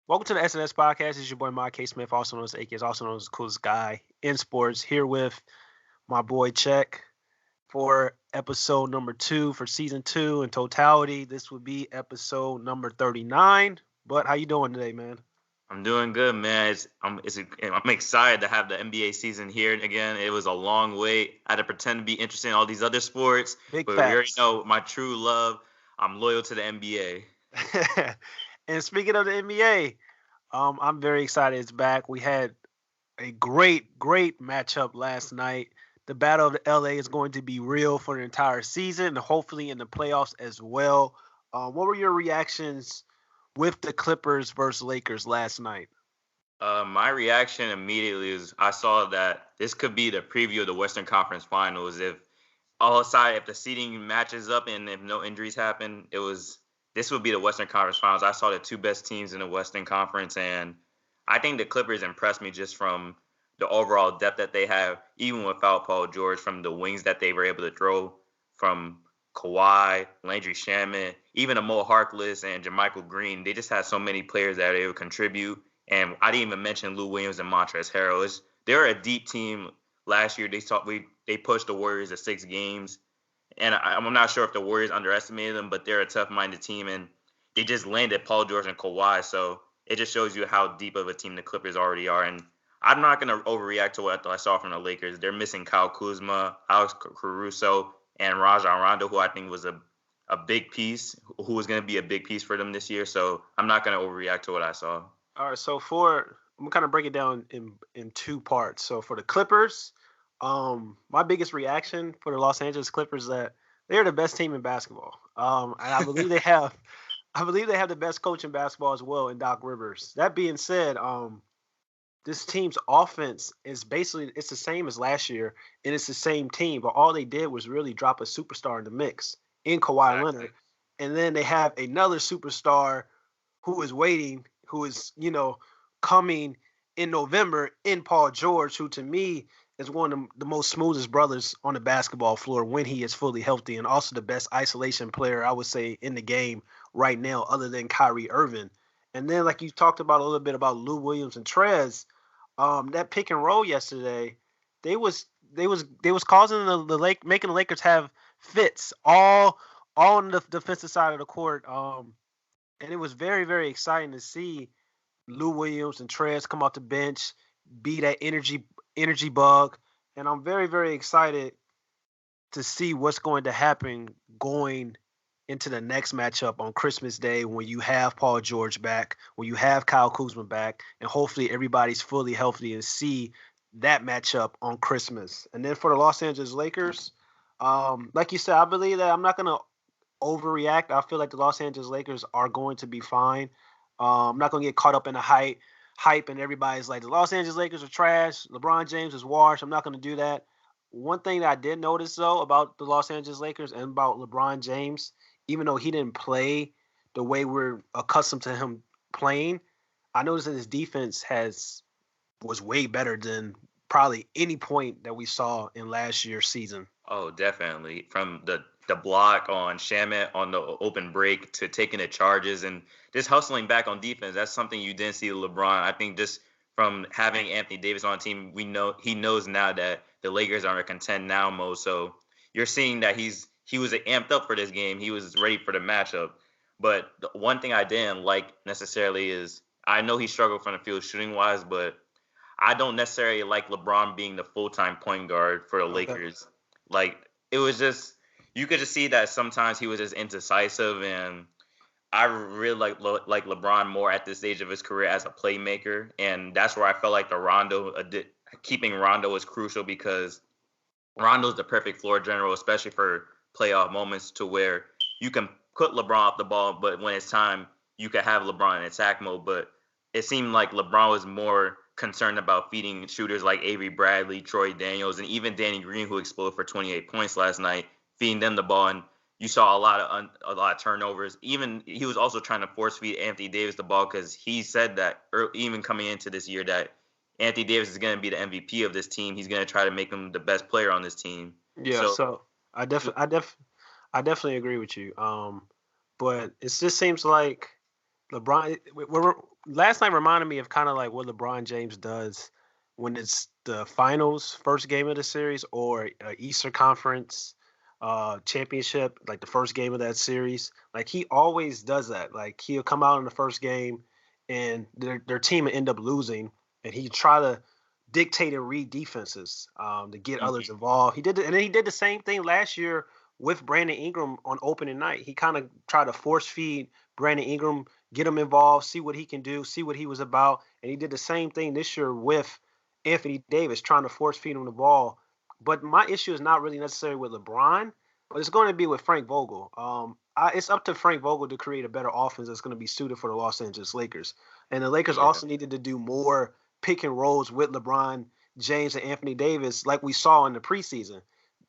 Welcome to the SNS podcast. It's your boy Ahmad K Smith, also known as AKIS, also known as the coolest guy in sports. Here with my boy Cheikh for episode number 2 for season 2 in totality. This would be episode number 39. But how you doing today, man? I'm doing good, man. I'm excited to have the NBA season here again. It was a long wait. I had to pretend to be interested in all these other sports, Big but we already facts. know my true love. I'm loyal to the NBA. And speaking of the NBA, I'm very excited it's back. We had a great matchup last night. The Battle of the LA is going to be real for the entire season and hopefully in the playoffs as well. What were your reactions with the Clippers versus Lakers last night? My reaction immediately is I saw that this could be the preview of the Western Conference Finals. If the seeding matches up and if no injuries happen, this would be the Western Conference Finals. I saw the two best teams in the Western Conference, and I think the Clippers impressed me just from the overall depth that they have, even without Paul George, from the wings that they were able to throw from Kawhi, Landry Shamet, even a Mo Harkless and JaMychal Green. They just had so many players that they would contribute. And I didn't even mention Lou Williams and Montrezl Harrell. They're a deep team. Last year, they pushed the Warriors to 6 games. And I'm not sure if the Warriors underestimated them, but they're a tough-minded team. And they just landed Paul George and Kawhi. So it just shows you how deep of a team the Clippers already are. And I'm not going to overreact to what I saw from the Lakers. They're missing Kyle Kuzma, Alex Caruso, and Rajon Rondo, who I think was a big piece, who was going to be a big piece for them this year. So I'm not going to overreact to what I saw. All right, so I'm gonna kind of break it down in two parts. So for the Clippers, my biggest reaction for the Los Angeles Clippers is that they're the best team in basketball. And I believe they have the best coach in basketball as well in Doc Rivers. That being said, this team's offense is basically it's the same as last year, and it's the same team, but all they did was really drop a superstar in the mix in Kawhi Exactly. Leonard, and then they have another superstar who is waiting, who is coming in November in Paul George, who to me is one of the most smoothest brothers on the basketball floor when he is fully healthy, and also the best isolation player I would say in the game right now, other than Kyrie Irving. And then, like you talked about a little bit about Lou Williams and Trez, that pick and roll yesterday, they was causing the Lake making the Lakers have fits all on the defensive side of the court. And it was very exciting to see Lou Williams and Trez come off the bench, be that energy bug, and I'm very excited to see what's going to happen going into the next matchup on Christmas Day when you have Paul George back, when you have Kyle Kuzma back, and hopefully everybody's fully healthy and see that matchup on Christmas. And then for the Los Angeles Lakers, like you said, I believe that I'm not gonna overreact. I feel like the Los Angeles Lakers are going to be fine. I'm not going to get caught up in the hype, and everybody's like the Los Angeles Lakers are trash. LeBron James is washed. I'm not going to do that. One thing that I did notice though about the Los Angeles Lakers and about LeBron James, even though he didn't play the way we're accustomed to him playing, I noticed that his defense was way better than probably any point that we saw in last year's season. Oh, definitely. From the block on Shamet on the open break to taking the charges and just hustling back on defense. That's something you didn't see with LeBron. I think just from having Anthony Davis on the team, we know he knows now that the Lakers are in a contend now mode. So you're seeing that he was amped up for this game. He was ready for the matchup. But the one thing I didn't like necessarily is I know he struggled from the field shooting wise, but I don't necessarily like LeBron being the full-time point guard for the Okay. Lakers. Like it was just you could just see that sometimes he was just indecisive, and I really like LeBron more at this stage of his career as a playmaker, and that's where I felt like keeping Rondo was crucial because Rondo's the perfect floor general, especially for playoff moments, to where you can put LeBron off the ball, but when it's time, you can have LeBron in attack mode. But it seemed like LeBron was more concerned about feeding shooters like Avery Bradley, Troy Daniels, and even Danny Green, who exploded for 28 points last night, feeding them the ball. And you saw a lot of turnovers. Even he was also trying to force feed Anthony Davis the ball because he said that even coming into this year that Anthony Davis is going to be the MVP of this team. He's going to try to make him the best player on this team. Yeah, So so I definitely agree with you. But it just seems like Last night reminded me of kind of like what LeBron James does when it's the finals, first game of the series, or Eastern Conference championship, like the first game of that series. Like he always does that. Like he'll come out in the first game, and their team will end up losing, and he try to dictate and read defenses to get others involved. And then he did the same thing last year with Brandon Ingram on opening night. He kind of tried to force feed Brandon Ingram, get him involved, see what he can do, see what he was about. And he did the same thing this year with Anthony Davis, trying to force feed him the ball. But my issue is not really necessarily with LeBron, but it's going to be with Frank Vogel. It's up to Frank Vogel to create a better offense that's going to be suited for the Los Angeles Lakers. And the Lakers also needed to do more pick and rolls with LeBron James and Anthony Davis, like we saw in the preseason.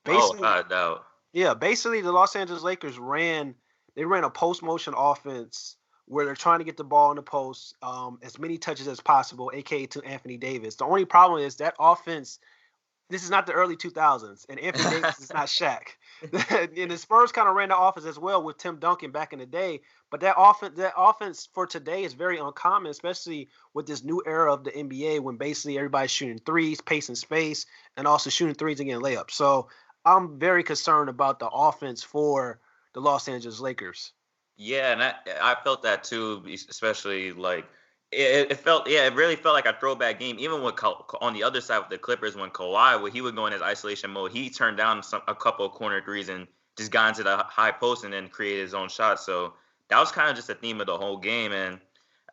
Basically, no. Yeah, basically the Los Angeles Lakers ran a post motion offense where they're trying to get the ball in the post, as many touches as possible, aka to Anthony Davis. The only problem is that offense. This is not the early 2000s, and Anthony Davis is not Shaq. And the Spurs kind of ran the offense as well with Tim Duncan back in the day. But that offense for today is very uncommon, especially with this new era of the NBA when basically everybody's shooting threes, pacing space, and also shooting threes and getting layups. So I'm very concerned about the offense for the Los Angeles Lakers. Yeah, and I felt that too, especially like it really felt like a throwback game. Even with on the other side with the Clippers, when Kawhi, when he would go in his isolation mode, he turned down a couple of corner threes and just got into the high post and then created his own shot. So that was kind of just the theme of the whole game. And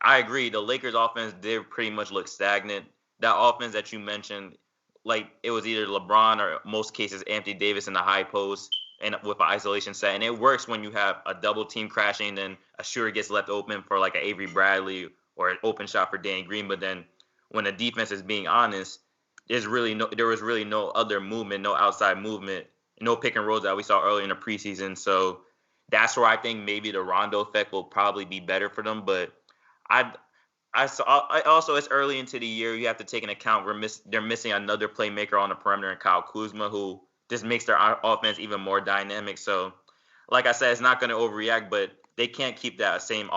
I agree, the Lakers offense did pretty much look stagnant. That offense that you mentioned, like it was either LeBron or most cases Anthony Davis in the high post and with an isolation set. And it works when you have a double team crashing, then a shooter gets left open for like an Avery Bradley or an open shot for Danny Green. But then when the defense is being honest, there was really no other movement, no outside movement, no pick and rolls that we saw earlier in the preseason. So that's where I think maybe the Rondo effect will probably be better for them. But I also, it's early into the year. You have to take into account they're missing another playmaker on the perimeter in Kyle Kuzma, who just makes their offense even more dynamic. So, like I said, it's not going to overreact, but they can't keep that same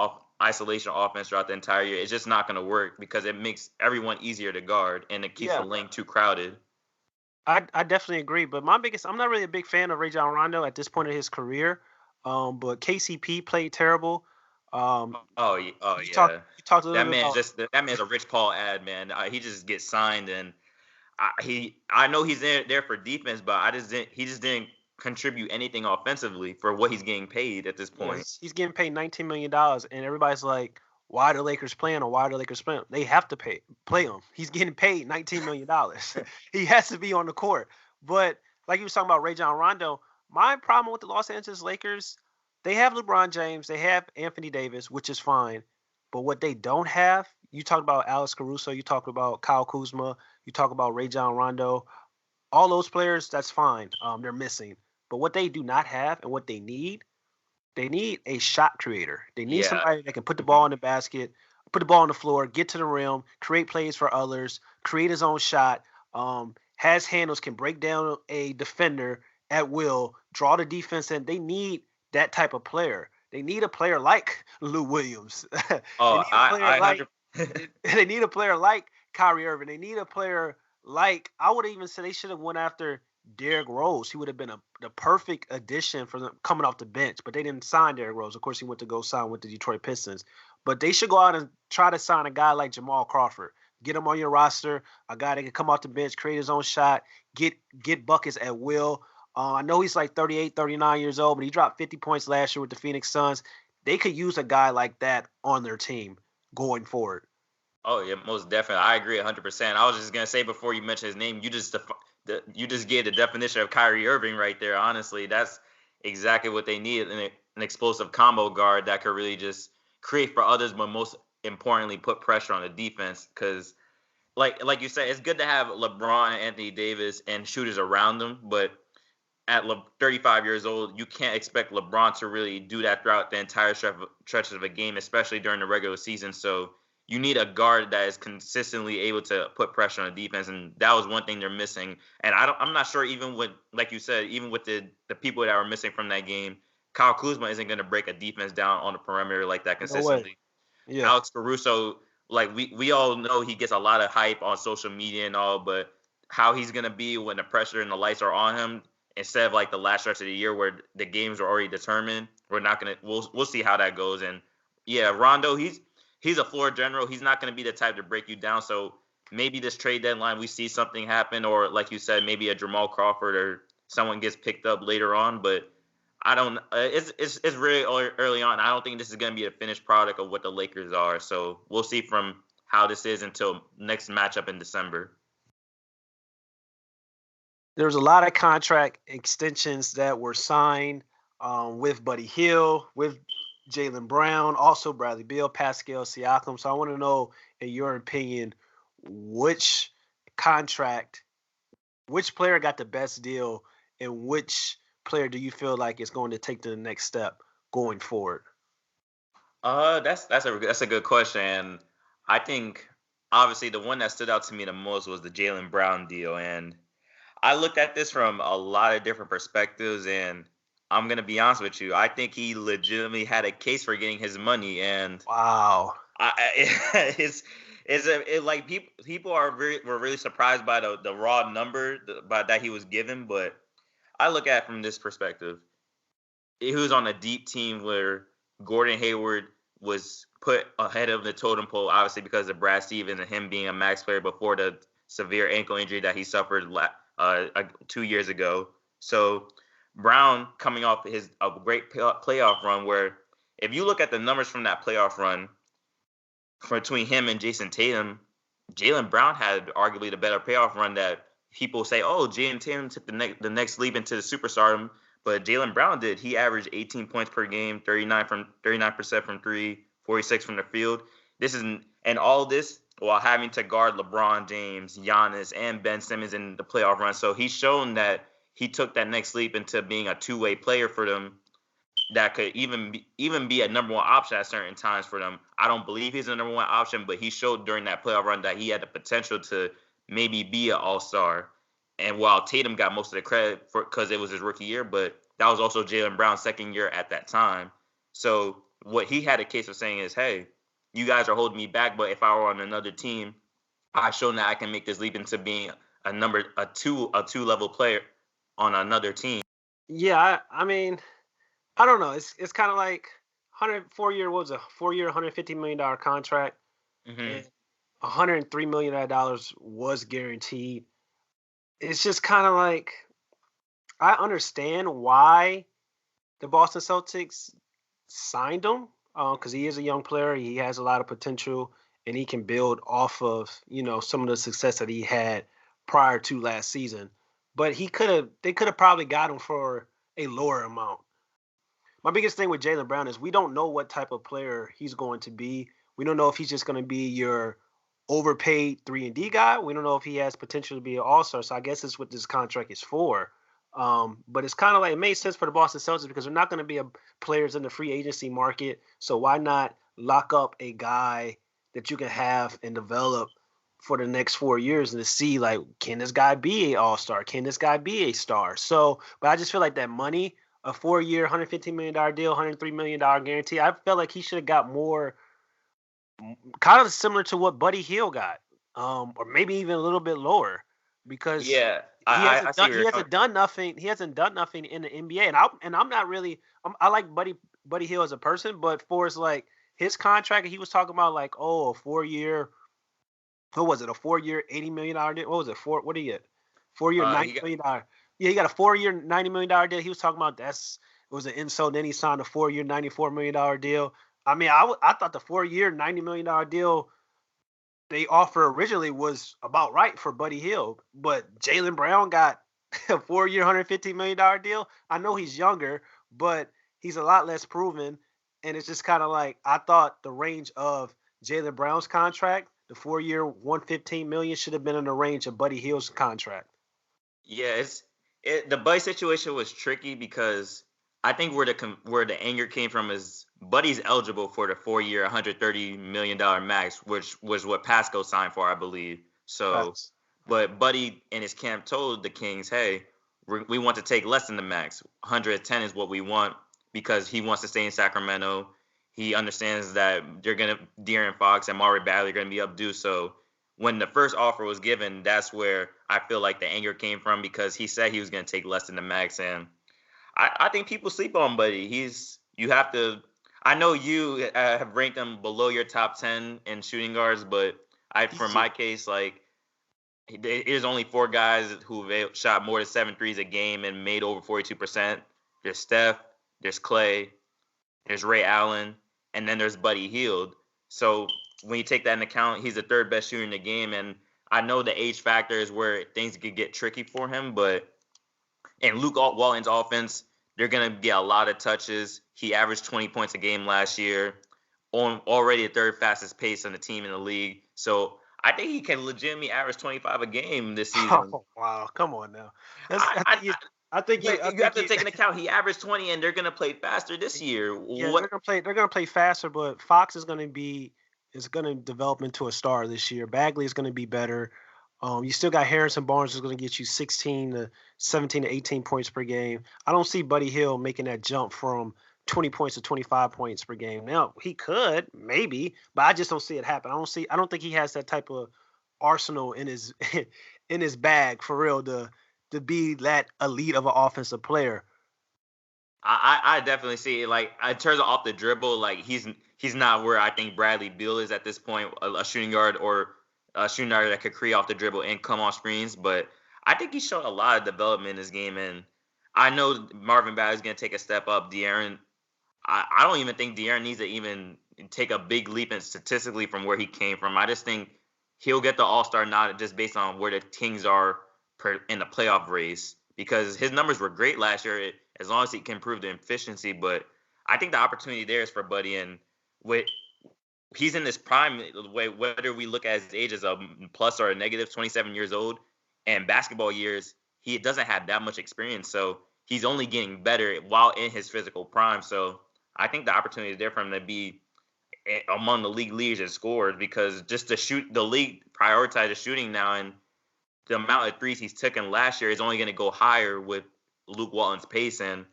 isolation offense throughout the entire year. It's just not going to work because it makes everyone easier to guard and it keeps the lane too crowded. I definitely agree, but I'm not really a big fan of Rajon Rondo at this point in his career. But KCP played terrible. Yeah. You talked a little bit about that man's a Rich Paul ad, man. He just gets signed, and I know he's there for defense, but he just didn't contribute anything offensively for what he's getting paid at this point. Yes, he's getting paid $19 million, and everybody's like, why are the Lakers playing or why are the Lakers playing? They have to play him. He's getting paid $19 million. He has to be on the court. But like you were talking about Rajon Rondo, my problem with the Los Angeles Lakers, they have LeBron James, they have Anthony Davis, which is fine. But what they don't have, you talk about Alex Caruso, you talk about Kyle Kuzma, you talk about Rajon Rondo, all those players, that's fine. They're missing. But what they do not have and what they need a shot creator. They need somebody that can put the ball in the basket, put the ball on the floor, get to the rim, create plays for others, create his own shot, has handles, can break down a defender at will, draw the defense in. They need that type of player. They need a player like Lou Williams. They need a player like Kyrie Irving. They need a player like, I would even say they should have went after Derrick Rose. He would have been the perfect addition for them coming off the bench, but they didn't sign Derrick Rose. Of course, he went to go sign with the Detroit Pistons. But they should go out and try to sign a guy like Jamal Crawford. Get him on your roster, a guy that can come off the bench, create his own shot, get buckets at will. I know he's like 38, 39 years old, but he dropped 50 points last year with the Phoenix Suns. They could use a guy like that on their team going forward. Oh, yeah, most definitely. I agree 100%. I was just going to say before you mentioned his name, you just gave the definition of Kyrie Irving right there. Honestly, that's exactly what they need, an explosive combo guard that could really just create for others, but most importantly, put pressure on the defense. Because, like you said, it's good to have LeBron and Anthony Davis and shooters around them, but at 35 years old, you can't expect LeBron to really do that throughout the entire stretch of a game, especially during the regular season. So you need a guard that is consistently able to put pressure on the defense, and that was one thing they're missing. And I'm not sure, even with, like you said, even with the people that were missing from that game, Kyle Kuzma isn't going to break a defense down on the perimeter like that consistently. Yeah. Alex Caruso, like we all know he gets a lot of hype on social media and all, but how he's gonna be when the pressure and the lights are on him, instead of like the last stretch of the year where the games are already determined, we're not gonna. We'll see how that goes. And yeah, Rondo, he's a floor general. He's not gonna be the type to break you down. So maybe this trade deadline we see something happen, or like you said, maybe a Jamal Crawford or someone gets picked up later on, but. I don't. It's really early on. I don't think this is going to be a finished product of what the Lakers are. So we'll see from how this is until next matchup in December. There's a lot of contract extensions that were signed with Buddy Hield, with Jaylen Brown, also Bradley Beal, Pascal, Siakam. So I want to know, in your opinion, which contract, which player got the best deal, and which player do you feel like is going to take to the next step going forward? That's a good question. And I think obviously the one that stood out to me the most was the Jaylen Brown deal, and I looked at this from a lot of different perspectives, and I'm gonna be honest with you. I think he legitimately had a case for getting his money, and Wow. like people were really surprised by the raw number that he was given, but I look at it from this perspective. He was on a deep team where Gordon Hayward was put ahead of the totem pole, obviously because of Brad Stevens and him being a max player before the severe ankle injury that he suffered 2 years ago. So Brown coming off a great playoff run, where if you look at the numbers from that playoff run between him and Jason Tatum, Jaylen Brown had arguably the better playoff run. That people say, oh, Jaylen Tatum took the next leap into the superstardom. But Jaylen Brown did. He averaged 18 points per game, 39% from three, 46 from the field. And all this while having to guard LeBron James, Giannis, and Ben Simmons in the playoff run. So he's shown that he took that next leap into being a two-way player for them that could even be a number one option at certain times for them. I don't believe he's a number one option, but he showed during that playoff run that he had the potential to maybe be an all-star. And while Tatum got most of the credit because it was his rookie year, but that was also Jaylen Brown's second year at that time. So what he had a case of saying is, hey, you guys are holding me back, but if I were on another team, I've shown that I can make this leap into being a two level player on another team. Yeah, I mean, I don't know. It's kind of like 4-year, what was a 4-year, $150 million contract, and $103 million was guaranteed. It's just kind of like, I understand why the Boston Celtics signed him, because he is a young player. He has a lot of potential, and he can build off of, some of the success that he had prior to last season. But they could have probably got him for a lower amount. My biggest thing with Jaylen Brown is we don't know what type of player he's going to be. We don't know if he's just going to be your overpaid 3-and-D guy. We don't know if he has potential to be an all-star. So I guess that's what this contract is for. But it's kind of like, it made sense for the Boston Celtics because they're not going to be players in the free agency market. So why not lock up a guy that you can have and develop for the next 4 years and to see, like, can this guy be an all-star? Can this guy be a star? So, but I just feel like that money, a 4-year, $115 million deal, $103 million guarantee, I felt like he should have got more, kind of similar to what Buddy Hield got, or maybe even a little bit lower, because he hasn't done nothing. He hasn't done nothing in the NBA, and I'm not really. I like Buddy Hield as a person, but for his like his contract, he was talking about like, oh, a 4-year. What was it? A 4-year, $80 million deal? What was it? What did he get? 4-year, $90 million. Yeah, he got a 4-year, $90 million deal. He was talking about it was an insult. Then he signed a 4-year, $94 million deal. I mean, I thought the 4-year, $90 million deal they offered originally was about right for Buddy Hield, but Jaylen Brown got a 4-year, $115 million deal. I know he's younger, but he's a lot less proven, and it's just kind of like, I thought the range of Jaylen Brown's contract, the 4-year, $115 million, should have been in the range of Buddy Hield's contract. Yeah, the Buddy situation was tricky because I think where the anger came from is Buddy's eligible for the 4-year, $130 million max, which was what Pascal signed for, I believe. So, but Buddy and his camp told the Kings, hey, we want to take less than the max. 110 is what we want because he wants to stay in Sacramento. he understands that De'Aaron Fox and Marvin Bagley are gonna be up due. So when the first offer was given, that's where I feel like the anger came from, because he said he was gonna take less than the max, and I think people sleep on Buddy. You have to. I know you have ranked him below your top 10 in shooting guards, but for Easy. my case, like, there's only 4 guys who've shot more than 7 threes a game and made over 42%. There's Steph, there's Clay, there's Ray Allen, and then there's Buddy Hield. So when you take that into account, he's the third best shooter in the game, and I know the age factor is where things could get tricky for him, but in Luke Walton's offense, they're going to get a lot of touches. He averaged 20 points a game last year, on already the third fastest pace on the team in the league. So I think he can legitimately average 25 a game this season. Oh, wow. Come on now. You have to take into account he averaged 20, and they're going to play faster this year. Yeah, they're gonna play faster, but Fox is gonna develop into a star this year. Bagley is gonna be better. You still got Harrison Barnes who's gonna get you 16 to 17 to 18 points per game. I don't see Buddy Hield making that jump from 20 points to 25 points per game. Now he could maybe, but I just don't see it happen. I don't think he has that type of arsenal in his in his bag for real to be that elite of an offensive player. I definitely see it. Like, in terms of off the dribble, like, he's not where I think Bradley Beal is at this point, a shooting guard or a shooting guard that could create off the dribble and come off screens. But I think he showed a lot of development in this game, and I know Marvin Bagley is going to take a step up. De'Aaron, I don't even think De'Aaron needs to even take a big leap in statistically from where he came from. I just think he'll get the All-Star nod just based on where the Kings are in the playoff race, because his numbers were great last year as long as he can improve the efficiency. But I think the opportunity there is for Buddy, and he's in this prime, whether we look at his age as a plus or a negative, 27 years old, and basketball years, he doesn't have that much experience. So he's only getting better while in his physical prime. So I think the opportunity is there for him to be among the league leaders in scores, because just to shoot, the league prioritizes shooting now, and the amount of threes he's taken last year is only going to go higher with Luke Walton's pace. And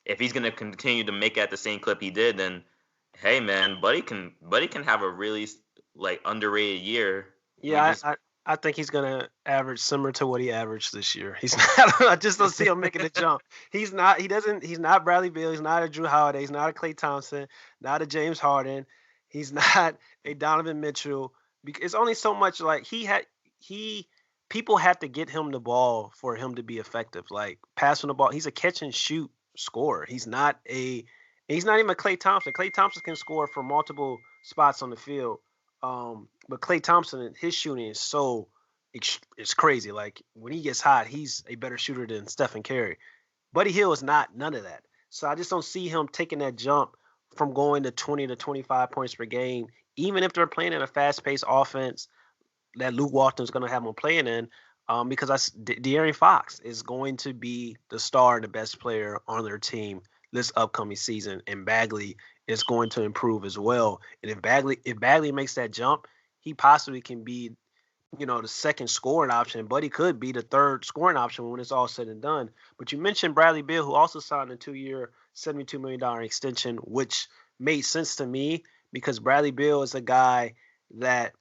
if he's going to continue to make at the same clip he did, then hey, man, Buddy can have a really underrated year. Yeah, I think he's gonna average similar to what he averaged this year. He's not. I just don't see him making a jump. He's not. He's not Bradley Beal. He's not a Drew Holiday. He's not a Klay Thompson. Not a James Harden. He's not a Donovan Mitchell. It's only so much people have to get him the ball for him to be effective. Like, passing the ball, he's a catch and shoot scorer. He's not even a Klay Thompson. Klay Thompson can score from multiple spots on the field. But Klay Thompson, his shooting is it's crazy. Like, when he gets hot, he's a better shooter than Stephen Curry. Buddy Hield is not none of that. So I just don't see him taking that jump from going to 20 to 25 points per game, even if they're playing in a fast-paced offense that Luke Walton's going to have him playing in, because De'Aaron Fox is going to be the star and the best player on their team this upcoming season, and Bagley is going to improve as well. And if Bagley makes that jump, he possibly can be, the second scoring option, but he could be the third scoring option when it's all said and done. But you mentioned Bradley Beal, who also signed a 2-year, $72 million extension, which made sense to me, because Bradley Beal is a guy that,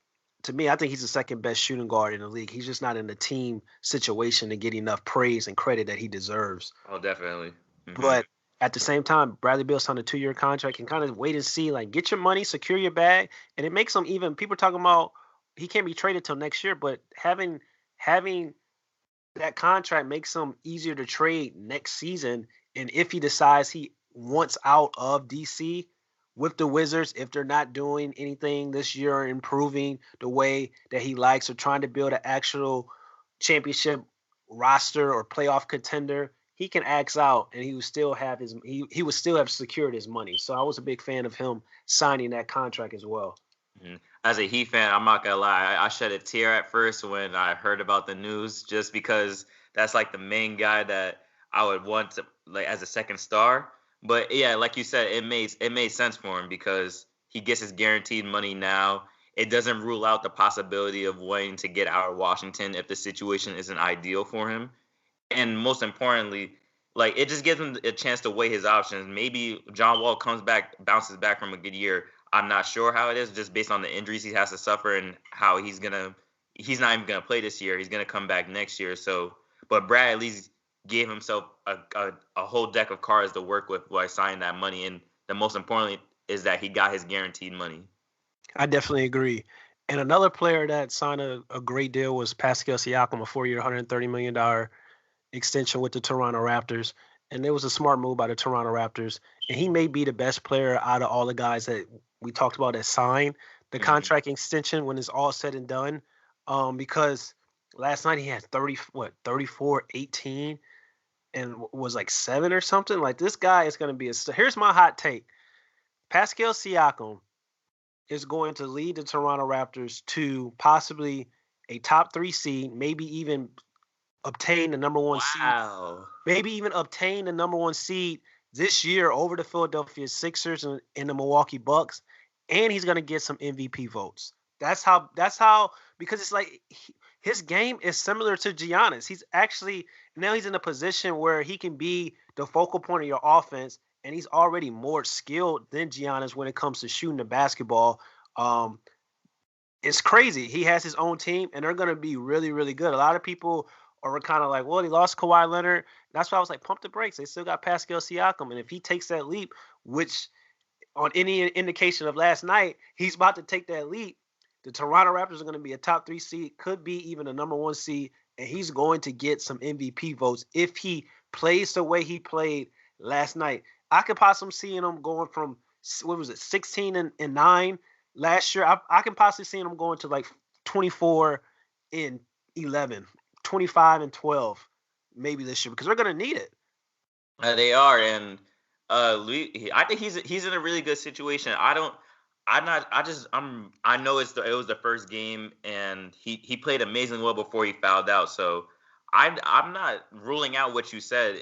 to me, I think he's the second best shooting guard in the league. He's just not in the team situation to get enough praise and credit that he deserves. Oh, definitely. Mm-hmm. But at the same time, Bradley Beal signed a 2-year contract, and kind of wait and see, like, get your money, secure your bag. And it makes him, even people talking about he can't be traded till next year, but having that contract makes him easier to trade next season. And if he decides he wants out of DC with the Wizards, if they're not doing anything this year or improving the way that he likes, or trying to build an actual championship roster or playoff contender, he can axe out, and he would still have he would still have secured his money. So I was a big fan of him signing that contract as well. Mm-hmm. As a Heat fan, I'm not gonna lie, I shed a tear at first when I heard about the news, just because that's like the main guy that I would want to, like, as a second star. But yeah, like you said, it made sense for him, because he gets his guaranteed money now. It doesn't rule out the possibility of wanting to get out of Washington if the situation isn't ideal for him. And most importantly, like it just gives him a chance to weigh his options. Maybe John Wall bounces back from a good year. I'm not sure how it is, just based on the injuries he has to suffer and how he's not even gonna play this year. He's gonna come back next year. So, but Brad at least gave himself a whole deck of cards to work with by signing that money, and the most importantly is that he got his guaranteed money. I definitely agree. And another player that signed a great deal was Pascal Siakam, a 4-year, $130 million extension with the Toronto Raptors. And it was a smart move by the Toronto Raptors. And he may be the best player out of all the guys that we talked about that signed the contract extension when it's all said and done. Because last night he had 34, 18, and was like 7 or something. Like, this guy is going to be here's my hot take. Pascal Siakam is going to lead the Toronto Raptors to possibly a top 3 seed, maybe even obtain the number 1 seed. Maybe even obtain the number 1 seed this year over the Philadelphia Sixers and the Milwaukee Bucks, and he's going to get some MVP votes. That's how because it's like his game is similar to Giannis. He's actually now he's in a position where he can be the focal point of your offense, and he's already more skilled than Giannis when it comes to shooting the basketball. It's crazy. He has his own team, and they're going to be really, really good. A lot of people are kind of like, well, he lost Kawhi Leonard. That's why I was like, pump the brakes. They still got Pascal Siakam, and if he takes that leap, which on any indication of last night, he's about to take that leap, the Toronto Raptors are going to be a top 3 seed, could be even a number 1 seed, and he's going to get some MVP votes if he plays the way he played last night. I could possibly see him going from, 16 and 9 last year. I can possibly see him going to like 24 and 11, 25 and 12 maybe this year, because they're going to need it. They are, and I think he's in a really good situation. I know it was the first game, and he played amazingly well before he fouled out. So I'm not ruling out what you said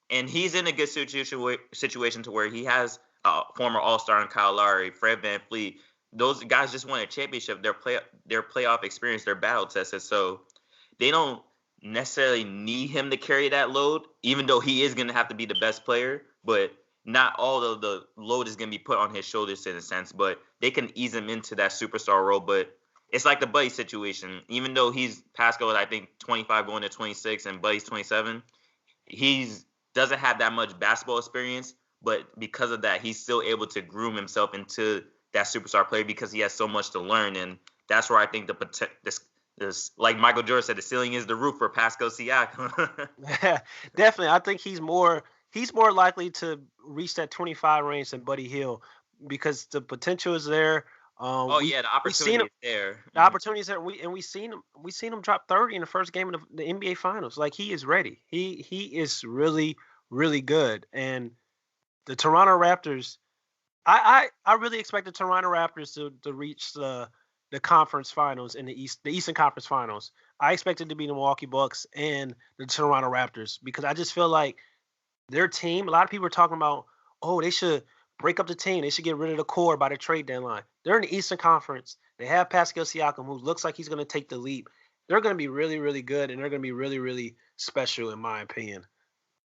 and he's in a good situation to where he has a former All-Star in Kyle Lowry, Fred VanVleet. Those guys just won a championship. Their playoff experience, their battle tested. So they don't necessarily need him to carry that load, even though he is going to have to be the best player. But not all of the load is going to be put on his shoulders in a sense. But they can ease him into that superstar role. But it's like the Buddy situation. Even though Pascal is, I think, 25 going to 26 and Buddy's 27, he doesn't have that much basketball experience. But because of that, he's still able to groom himself into that superstar player because he has so much to learn. And that's where I think this, like Michael Jordan said, the ceiling is the roof for Pascal Siakam. Yeah, definitely. I think he's more likely to reach that 25 range than Buddy Hield because the potential is there. The opportunity is there. The opportunity is there. We seen him drop 30 in the first game of the NBA Finals. Like, he is ready. He is really, really good. And the Toronto Raptors, I really expect the Toronto Raptors to reach the conference finals in the Eastern Conference Finals. I expect it to be the Milwaukee Bucks and the Toronto Raptors because I just feel like their team, a lot of people are talking about, oh, they should break up the team. They should get rid of the core by the trade deadline. They're in the Eastern Conference. They have Pascal Siakam, who looks like he's going to take the leap. They're going to be really, really good, and they're going to be really, really special, in my opinion.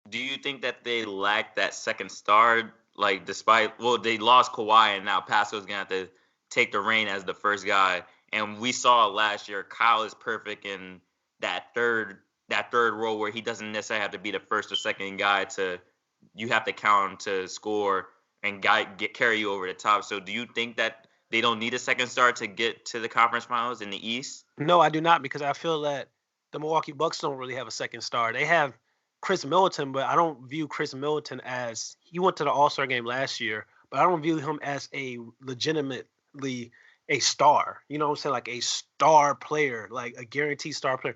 Do you think that they lack that second star? Like, they lost Kawhi, and now Pascal's going to have to take the reign as the first guy. And we saw last year, Kyle is perfect in that third role where he doesn't necessarily have to be the first or second guy you have to count him to score and carry you over the top. So do you think that they don't need a second star to get to the conference finals in the East? No, I do not, because I feel that the Milwaukee Bucks don't really have a second star. They have Chris Middleton, but I don't view Chris Middleton as, he went to the All-Star game last year, but I don't view him as a legitimately a star. You know what I'm saying? Like a star player, like a guaranteed star player.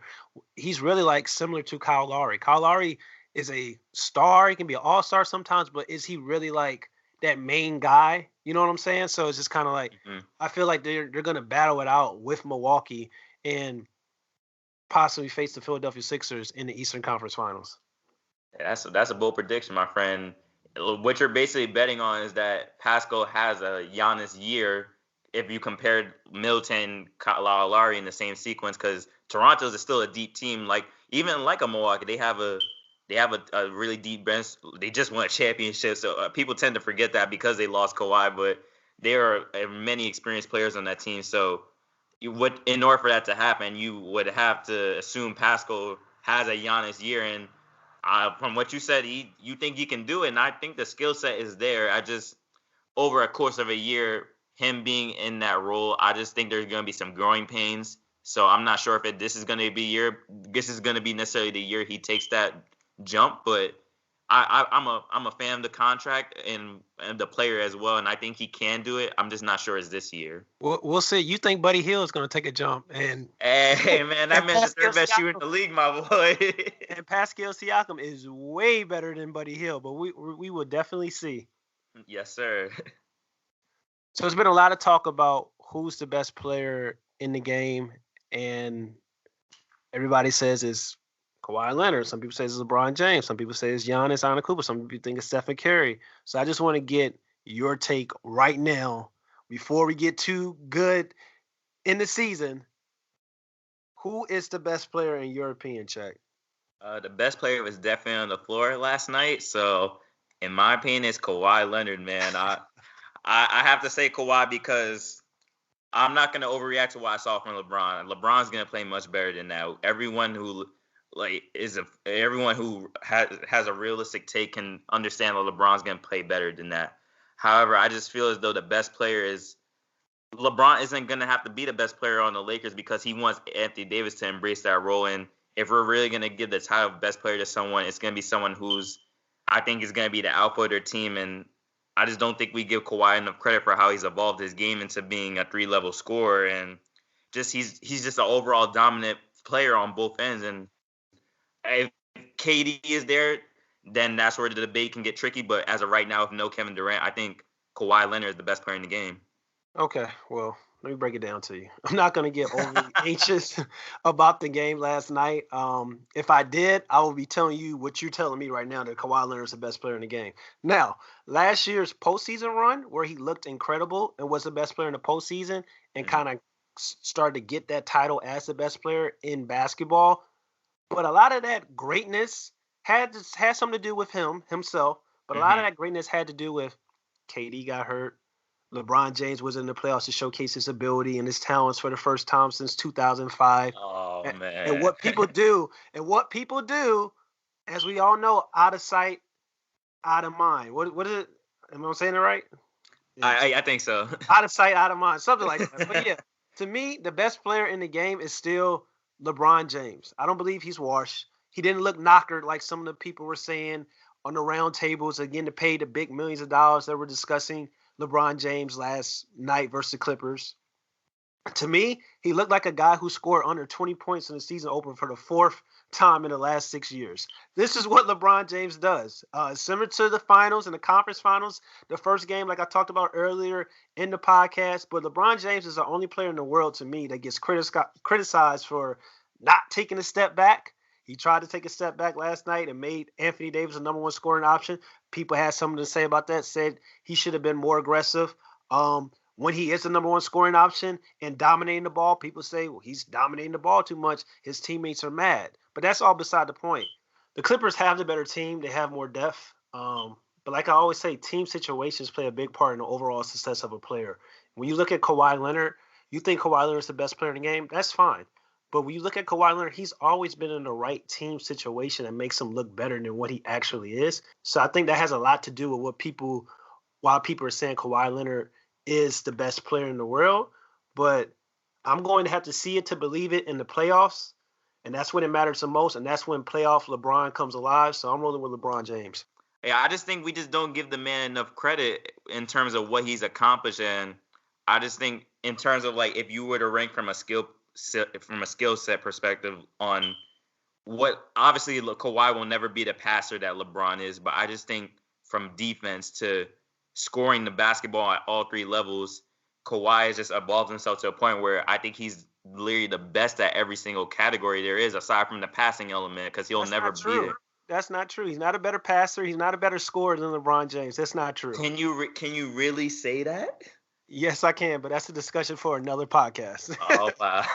He's really like similar to Kyle Lowry. Kyle Lowry is a star. He can be an all-star sometimes, but is he really like that main guy? You know what I'm saying? So it's just kind of like, I feel like they're going to battle it out with Milwaukee and possibly face the Philadelphia Sixers in the Eastern Conference Finals. That's a bold prediction, my friend. What you're basically betting on is that Pascal has a Giannis year if you compared Middleton, Kyle Lowry in the same sequence, because Toronto's is still a deep team. Like, even like a Milwaukee, they have a They have a really deep bench. They just won a championship, so people tend to forget that because they lost Kawhi. But there are many experienced players on that team. So in order for that to happen, you would have to assume Pascal has a Giannis year. And from what you said, you think he can do it, and I think the skill set is there. I just over a course of a year, him being in that role, I just think there's going to be some growing pains. So I'm not sure if this is going to be necessarily the year he takes that jump, but I'm a fan of the contract and the player as well, and I think he can do it. I'm just not sure it's this year. We'll see. You think Buddy Hield is going to take a jump? And hey man, that man's the third best shooter in the league, my boy. And Pascal Siakam is way better than Buddy Hield, but we will definitely see. Yes, sir. So there's been a lot of talk about who's the best player in the game, and everybody says it's Kawhi Leonard. Some people say it's LeBron James. Some people say it's Giannis Antetokounmpo. Some people think it's Stephen Curry. So I just want to get your take right now before we get too good in the season. Who is the best player in your opinion, Cheikh? The best player was definitely on the floor last night. So in my opinion, it's Kawhi Leonard, man. I have to say Kawhi because I'm not going to overreact to what I saw from LeBron. LeBron's going to play much better than that. Everyone who has a realistic take can understand that LeBron's going to play better than that. However, I just feel as though the best player is LeBron isn't going to have to be the best player on the Lakers because he wants Anthony Davis to embrace that role. And if we're really going to give the title of best player to someone, it's going to be someone who's I think is going to be the alpha of their team. And I just don't think we give Kawhi enough credit for how he's evolved his game into being a 3-level scorer. And just he's just an overall dominant player on both ends. And if KD is there, then that's where the debate can get tricky. But as of right now, if no Kevin Durant, I think Kawhi Leonard is the best player in the game. Okay, well, let me break it down to you. I'm not going to get overly anxious about the game last night. If I did, I will be telling you what you're telling me right now, that Kawhi Leonard is the best player in the game. Now, last year's postseason run, where he looked incredible and was the best player in the postseason and kind of started to get that title as the best player in basketball. But a lot of that greatness had something to do with himself. But a lot of that greatness had to do with KD got hurt. LeBron James was in the playoffs to showcase his ability and his talents for the first time since 2005. Oh, man. And what people do, as we all know, out of sight, out of mind. What is it? Am I saying it right? I think so. Out of sight, out of mind. Something like that. But yeah, to me, the best player in the game is still LeBron James. I don't believe he's washed. He didn't look knockered like some of the people were saying on the round tables, again, to pay the big millions of dollars that we're discussing LeBron James last night versus the Clippers. To me, he looked like a guy who scored under 20 points in the season opener for the fourth time in the last 6 years. This is what LeBron James does. Similar to the finals and the conference finals, the first game, like I talked about earlier in the podcast, but LeBron James is the only player in the world to me that gets criticized for not taking a step back. He tried to take a step back last night and made Anthony Davis a number one scoring option. People had something to say about that, said he should have been more aggressive. When he is the number one scoring option and dominating the ball, people say, well, he's dominating the ball too much. His teammates are mad. But that's all beside the point. The Clippers have the better team. They have more depth. But like I always say, team situations play a big part in the overall success of a player. When you look at Kawhi Leonard, you think Kawhi Leonard is the best player in the game? That's fine. But when you look at Kawhi Leonard, he's always been in the right team situation that makes him look better than what he actually is. So I think that has a lot to do with why people are saying Kawhi Leonard is the best player in the world. But I'm going to have to see it to believe it in the playoffs. And that's when it matters the most. And that's when playoff LeBron comes alive. So I'm rolling with LeBron James. Yeah, I just think we just don't give the man enough credit in terms of what he's accomplished. And I just think in terms of, like, if you were to rank from a skill set perspective on what, obviously Kawhi will never be the passer that LeBron is, but I just think from defense to scoring the basketball at all three levels, Kawhi has just evolved himself to a point where I think he's literally the best at every single category there is, aside from the passing element, because he'll never be there. That's not true. He's not a better passer. He's not a better scorer than LeBron James. That's not true. Can you really say that? Yes, I can, but that's a discussion for another podcast. Oh, wow.